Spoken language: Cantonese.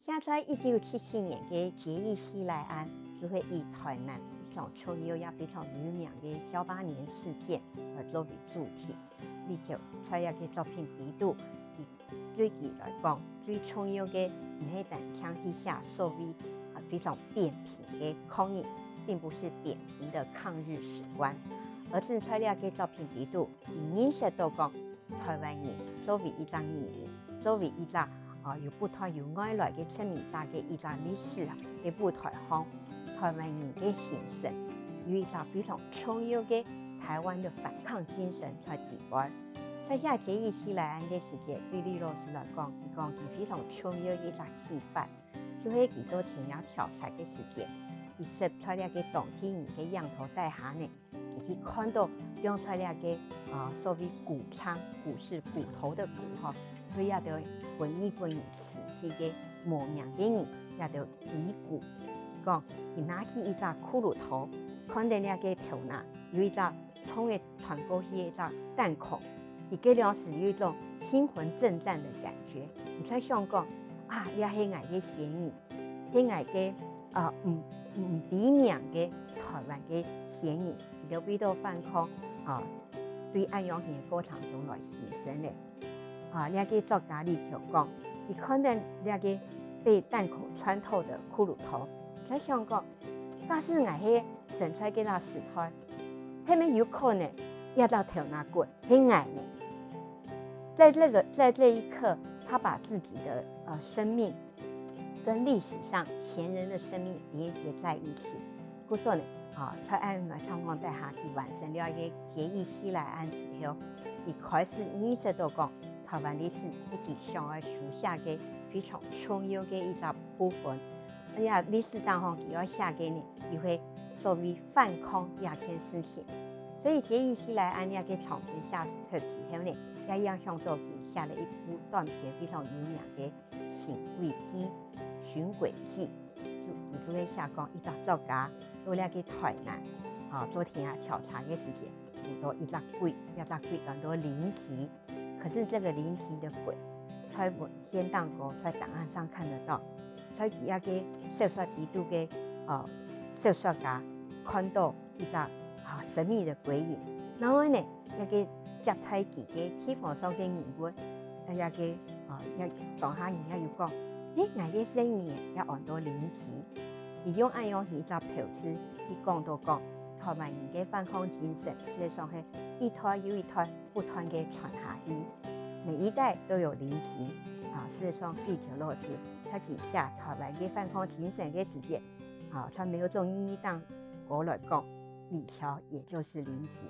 写在1977年嘅结义西来庵，就会以台南非常重要也非常有名嘅98年事件作为主题。你就出一个作品底度，对佢来讲最重要嘅唔係但搶去下所謂非常扁平嘅抗議，並不是扁平的抗日史觀，而是出了嘅作品底度，以認識到講台灣人作為一個移民，作為一個由不同由外來嘅殖民者嘅一個歷史嘅舞台上，台灣人嘅形成有一個非常重要嘅台灣的反抗精神在底外。在下結義西來庵嘅時節，對李老師來講，佢非常重要嘅一個示範，就係佢做田野調查嘅時節，佢攝出嚟嘅當地人嘅樣圖底下呢，佢去看到用出嚟嘅所謂骨倉，骨是骨頭的骨嗬，所以也就文藝軍人慈禧嘅模樣嘅人，也就遺骨，講佢拿起一隻骷髏頭，看到呢個頭呢有一隻從嘅穿過去一隻彈孔。佢嘅了是有一種心魂震顫的感覺，你才想講啊，也係我嘅寫意，係我嘅唔知名嘅台灣嘅寫意，佢就為到反抗對安陽嘅過程中來形成嘅。呢個作家李橋講，佢看到呢個被彈孔穿透的骷髏頭，才想講，假使我係生出嘅那時代，係咪有可能要到頭那骨係我呢？在這一刻，他把自己的生命跟歷史上前人的生命連接在一起。故說呢，在按來情況底下，佢完成了一個結義西來庵之後，佢開始意識到講台灣歷史一個上愛書寫嘅非常重要嘅一個部分。而且歷史當中佢要寫嘅呢，佢會所謂反抗一件事情。所以結義西來庵呢個長篇寫出之後呢，也影響到佢寫了一部短篇非常有名嘅《尋鬼記》《尋鬼記》，佢就會寫講一個作家到了個台南做田野調查嘅時間，遇到一隻鬼，很多靈籍，可是這個靈籍的鬼，在文獻當中在檔案上看得到，在佢一個小說底度嘅小說家看到一個神秘的鬼影，然後呢一個接替佢嘅地方上嘅人物，一個莊下人也有講，我嘅生命也按到靈籍，佢用安陽一個標誌去講到講台灣人嘅反抗精神，事實上係一代又一代不斷嘅傳下去，每一代都有靈籍。事實上李橋老師在佢寫台灣嘅反抗精神嘅時節，在某種意義當我來講，李橋也就是靈籍。